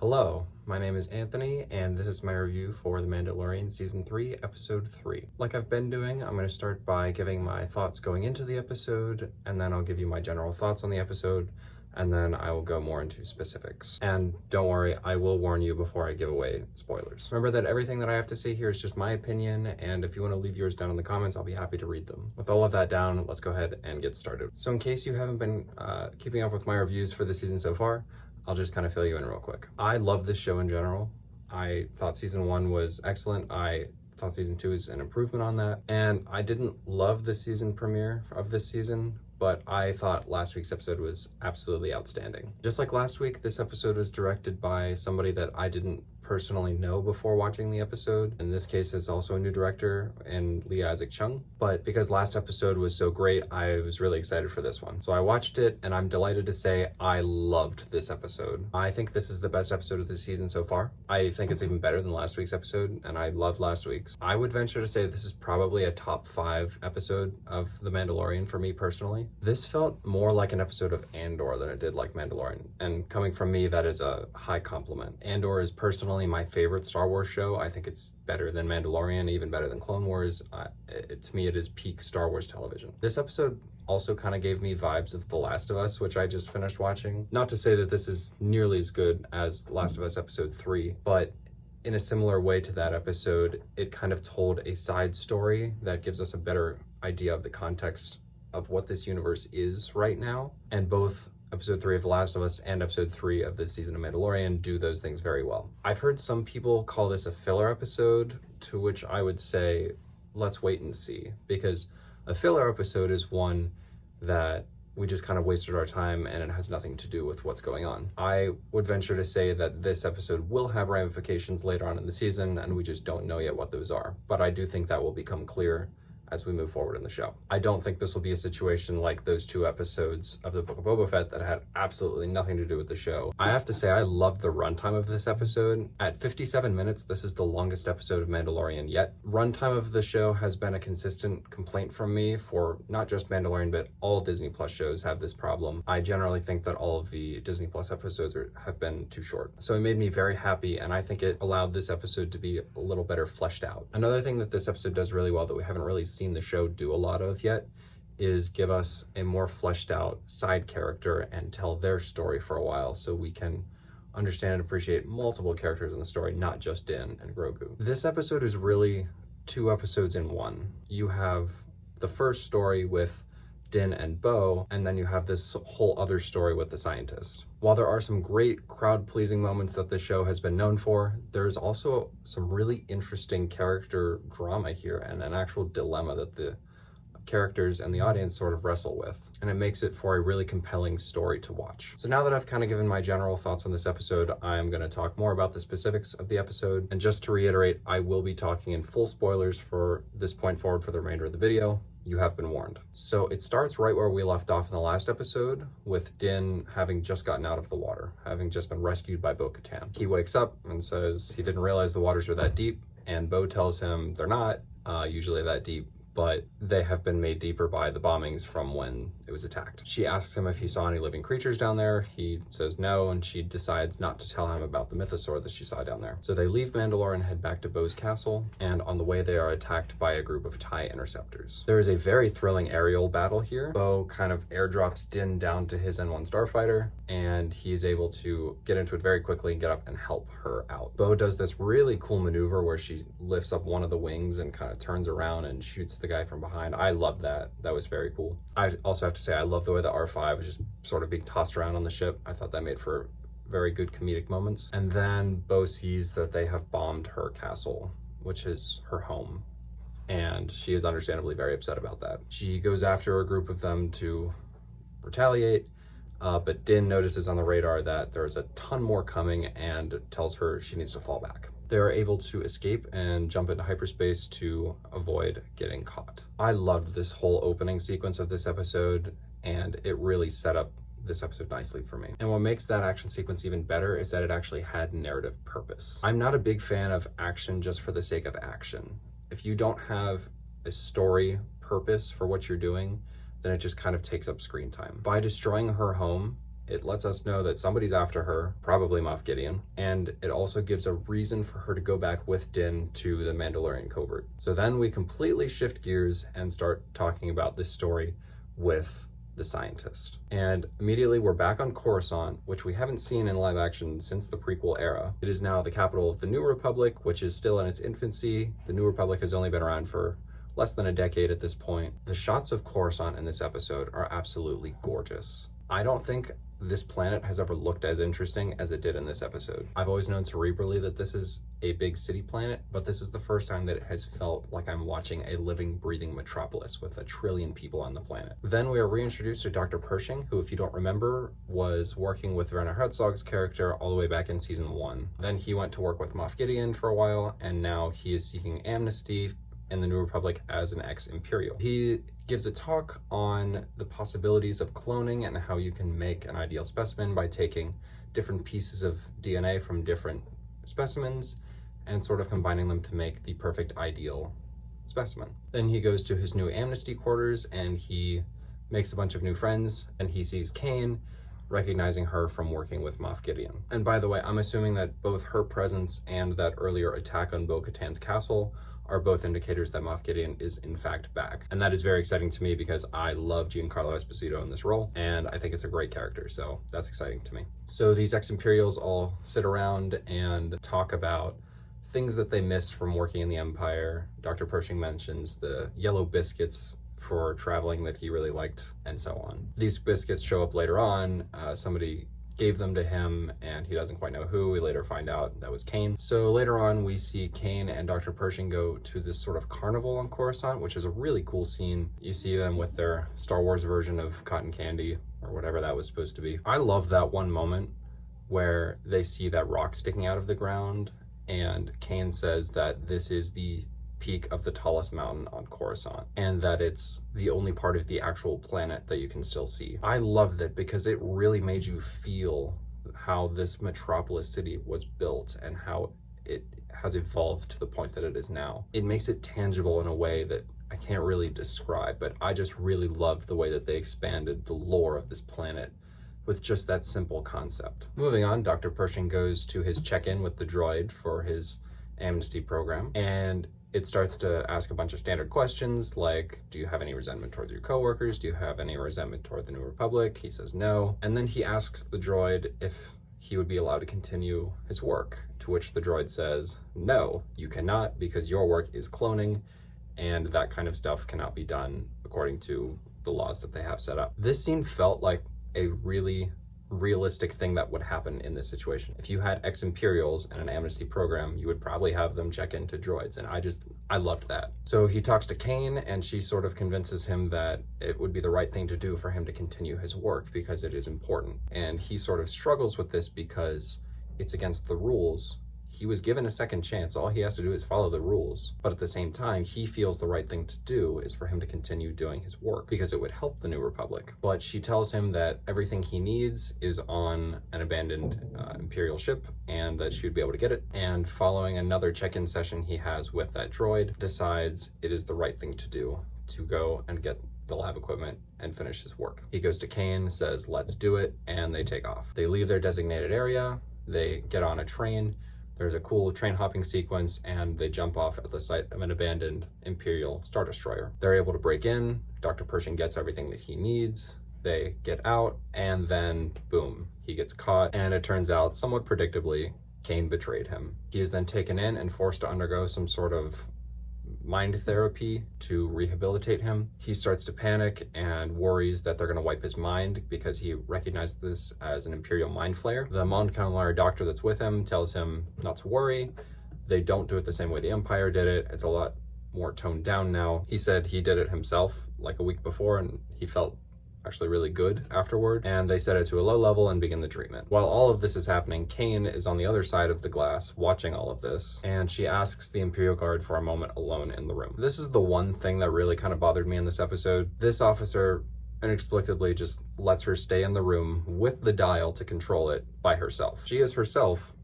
Hello, my name is Anthony, and this is my review for The Mandalorian Season 3, Episode 3. Like I've been doing, I'm going to start by giving my thoughts going into the episode, and then I'll give you my general thoughts on the episode, and then I will go more into specifics. And don't worry, I will warn you before I give away spoilers. Remember that everything that I have to say here is just my opinion, and if you want to leave yours down in the comments, I'll be happy to read them. With all of that down, let's go ahead and get started. So in case you haven't been keeping up with my reviews for the season so far, I'll just kind of fill you in real quick. I love this show in general. I thought season 1 was excellent. I thought season 2 is an improvement on that. And I didn't love the season premiere of this season, but I thought last week's episode was absolutely outstanding. Just like last week, this episode was directed by somebody that I didn't personally know before watching the episode. In this case, it's also a new director in Lee Isaac Chung. But because last episode was so great, I was really excited for this one. So I watched it, and I'm delighted to say I loved this episode. I think this is the best episode of the season so far. I think it's even better than last week's episode, and I loved last week's. I would venture to say this is probably a top 5 episode of The Mandalorian for me personally. This felt more like an episode of Andor than it did like Mandalorian, and coming from me, that is a high compliment. Andor is personally my favorite Star Wars show. I think it's better than Mandalorian, even better than Clone Wars. To me, it is peak Star Wars television. This episode also kind of gave me vibes of The Last of Us, which I just finished watching. Not to say that this is nearly as good as The Last of Us Episode 3, but in a similar way to that episode, it kind of told a side story that gives us a better idea of the context of what this universe is right now. And both Episode 3 of The Last of Us and Episode 3 of this season of Mandalorian do those things very well. I've heard some people call this a filler episode, to which I would say, let's wait and see. Because a filler episode is one that we just kind of wasted our time and it has nothing to do with what's going on. I would venture to say that this episode will have ramifications later on in the season, and we just don't know yet what those are. But I do think that will become clear as we move forward in the show. I don't think this will be a situation like those 2 episodes of the Book of Boba Fett that had absolutely nothing to do with the show. I have to say, I loved the runtime of this episode. At 57 minutes, this is the longest episode of Mandalorian yet. Runtime of the show has been a consistent complaint from me for not just Mandalorian, but all Disney Plus shows have this problem. I generally think that all of the Disney Plus episodes have been too short. So it made me very happy, and I think it allowed this episode to be a little better fleshed out. Another thing that this episode does really well that we haven't really seen the show do a lot of yet is give us a more fleshed out side character and tell their story for a while, so we can understand and appreciate multiple characters in the story, not just Din and Grogu. This episode is really 2 episodes in one. You have the first story with Din and Bo, and then you have this whole other story with the scientist. While there are some great crowd-pleasing moments that the show has been known for, there's also some really interesting character drama here and an actual dilemma that the characters and the audience sort of wrestle with, and it makes it for a really compelling story to watch. So now that I've kind of given my general thoughts on this episode, I'm going to talk more about the specifics of the episode. And just to reiterate, I will be talking in full spoilers for this point forward for the remainder of the video. You have been warned. So it starts right where we left off in the last episode, with Din having just gotten out of the water, having just been rescued by Bo-Katan. He wakes up and says he didn't realize the waters were that deep, and Bo tells him they're not usually that deep, but they have been made deeper by the bombings from when it was attacked. She asks him if he saw any living creatures down there. He says no, and she decides not to tell him about the mythosaur that she saw down there. So they leave Mandalore and head back to Bo's castle, and on the way they are attacked by a group of TIE interceptors. There is a very thrilling aerial battle here. Bo kind of airdrops Din down to his N1 starfighter, and he's able to get into it very quickly and get up and help her out. Bo does this really cool maneuver where she lifts up one of the wings and kind of turns around and shoots the guy from behind. I love that. That was very cool. I also have to say, I love the way the R5 was just sort of being tossed around on the ship. I thought that made for very good comedic moments. And then Bo sees that they have bombed her castle, which is her home, and she is understandably very upset about that. She goes after a group of them to retaliate, but Din notices on the radar that there's a ton more coming and tells her she needs to fall back. They're able to escape and jump into hyperspace to avoid getting caught. I loved this whole opening sequence of this episode, and it really set up this episode nicely for me. And what makes that action sequence even better is that it actually had narrative purpose. I'm not a big fan of action just for the sake of action. If you don't have a story purpose for what you're doing, then it just kind of takes up screen time. By destroying her home, It lets us know that somebody's after her, probably Moff Gideon, and it also gives a reason for her to go back with Din to the Mandalorian covert. So then we completely shift gears and start talking about this story with the scientist. And immediately we're back on Coruscant, which we haven't seen in live action since the prequel era. It is now the capital of the New Republic, which is still in its infancy. The New Republic has only been around for less than a decade at this point. The shots of Coruscant in this episode are absolutely gorgeous. I don't think this planet has ever looked as interesting as it did in this episode. I've always known cerebrally that this is a big city planet, but this is the first time that it has felt like I'm watching a living, breathing metropolis with 1 trillion people on the planet. Then we are reintroduced to Dr. Pershing, who, if you don't remember, was working with Werner Herzog's character all the way back in season 1. Then he went to work with Moff Gideon for a while, and now he is seeking amnesty in the New Republic as an ex-Imperial. He gives a talk on the possibilities of cloning and how you can make an ideal specimen by taking different pieces of DNA from different specimens and sort of combining them to make the perfect ideal specimen. Then he goes to his new amnesty quarters and he makes a bunch of new friends, and he sees Kane, recognizing her from working with Moff Gideon. And by the way, I'm assuming that both her presence and that earlier attack on Bo-Katan's castle are both indicators that Moff Gideon is in fact back. And that is very exciting to me because I love Giancarlo Esposito in this role, and I think it's a great character, so that's exciting to me. So these ex-Imperials all sit around and talk about things that they missed from working in the Empire. Dr. Pershing mentions the yellow biscuits for traveling that he really liked, and so on. These biscuits show up later on. Somebody gave them to him, and he doesn't quite know who. We later find out that was Kane. So later on, we see Kane and Dr. Pershing go to this sort of carnival on Coruscant, which is a really cool scene. You see them with their Star Wars version of cotton candy, or whatever that was supposed to be. I love that one moment where they see that rock sticking out of the ground, and Kane says that this is the peak of the tallest mountain on Coruscant, and that it's the only part of the actual planet that you can still see. I loved it because it really made you feel how this metropolis city was built and how it has evolved to the point that it is now. It makes it tangible in a way that I can't really describe, but I just really love the way that they expanded the lore of this planet with just that simple concept. Moving on, Dr. Pershing goes to his check-in with the droid for his amnesty program, and it starts to ask a bunch of standard questions like, do you have any resentment towards your coworkers? Do you have any resentment toward the New Republic? He says no. And then he asks the droid if he would be allowed to continue his work, to which the droid says, no, you cannot, because your work is cloning, and that kind of stuff cannot be done according to the laws that they have set up. This scene felt like a really realistic thing that would happen in this situation. If you had ex-Imperials and an amnesty program, you would probably have them check into droids, and I loved that. So he talks to Kane, and she sort of convinces him that it would be the right thing to do for him to continue his work because it is important. And he sort of struggles with this because it's against the rules. He was given a second chance. All he has to do is follow the rules. But at the same time, he feels the right thing to do is for him to continue doing his work because it would help the New Republic. But she tells him that everything he needs is on an abandoned Imperial ship and that she would be able to get it. And following another check-in session he has with that droid, decides it is the right thing to do to go and get the lab equipment and finish his work. He goes to Kane, says, let's do it, and they take off. They leave their designated area, they get on a train. There's a cool train hopping sequence, and they jump off at the site of an abandoned Imperial Star Destroyer. They're able to break in. Dr. Pershing gets everything that he needs. They get out, and then boom, he gets caught. And it turns out, somewhat predictably, Kane betrayed him. He is then taken in and forced to undergo some sort of mind therapy to rehabilitate him. He starts to panic and worries that they're going to wipe his mind because he recognized this as an Imperial mind flayer. The Mon Calamari doctor that's with him tells him not to worry. They don't do it the same way the Empire did it. It's a lot more toned down now. He said he did it himself like a week before and he felt actually really good afterward, and they set it to a low level and begin the treatment. While all of this is happening, Kane is on the other side of the glass watching all of this, and she asks the Imperial Guard for a moment alone in the room. This is the one thing that really kind of bothered me in this episode. This officer inexplicably just lets her stay in the room with the dial to control it by herself. She is herself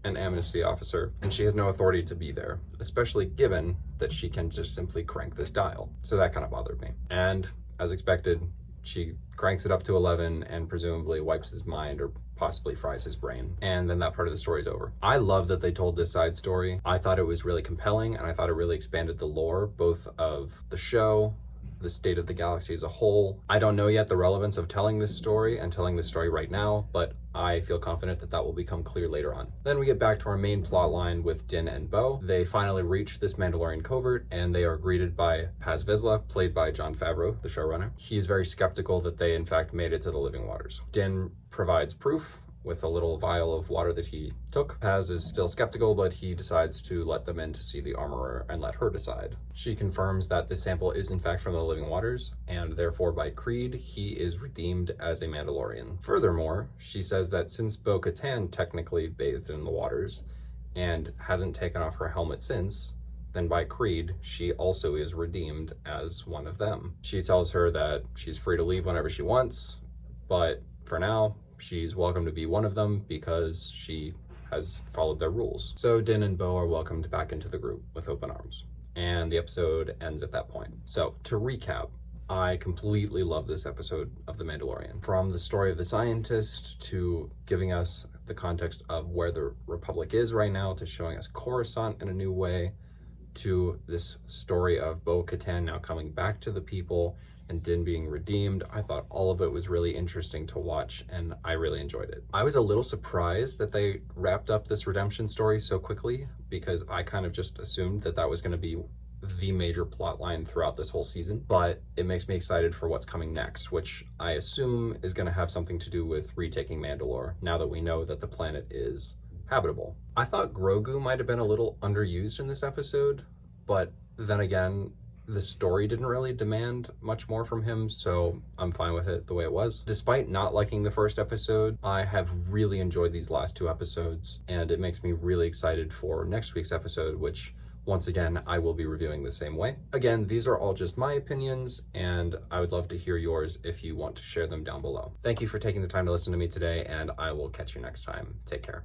an amnesty officer, and she has no authority to be there, especially given that she can just simply crank this dial. So that kind of bothered me. And as expected, She cranks it up to 11 and presumably wipes his mind or possibly fries his brain. And then that part of the story is over. I love that they told this side story. I thought it was really compelling, and I thought it really expanded the lore, both of the show, the state of the galaxy as a whole. I don't know yet the relevance of telling this story and telling this story right now, but I feel confident that that will become clear later on. Then we get back to our main plot line with Din and Bo. They finally reach this Mandalorian covert, and they are greeted by Paz Vizsla, played by Jon Favreau, the showrunner. He is very skeptical that they in fact made it to the living waters. Din provides proof with a little vial of water that he took. Paz is still skeptical, but he decides to let them in to see the armorer and let her decide. She confirms that this sample is in fact from the living waters, and therefore by creed, he is redeemed as a Mandalorian. Furthermore, she says that since Bo-Katan technically bathed in the waters and hasn't taken off her helmet since, then by creed, she also is redeemed as one of them. She tells her that she's free to leave whenever she wants, but for now, she's welcome to be one of them because she has followed their rules. So Din and Bo are welcomed back into the group with open arms, and the episode ends at that point. So to recap, I completely love this episode of The Mandalorian. From the story of the scientist to giving us the context of where the Republic is right now, to showing us Coruscant in a new way, to this story of Bo-Katan now coming back to the people and Din being redeemed. I thought all of it was really interesting to watch, and I really enjoyed it. I was a little surprised that they wrapped up this redemption story so quickly, because I kind of just assumed that that was going to be the major plot line throughout this whole season, but it makes me excited for what's coming next, which I assume is going to have something to do with retaking Mandalore, now that we know that the planet is habitable. I thought Grogu might have been a little underused in this episode, but then again, the story didn't really demand much more from him, so I'm fine with it the way it was. Despite not liking the first episode, I have really enjoyed these last two episodes, and it makes me really excited for next week's episode, which once again, I will be reviewing the same way. Again, these are all just my opinions, and I would love to hear yours if you want to share them down below. Thank you for taking the time to listen to me today, and I will catch you next time. Take care.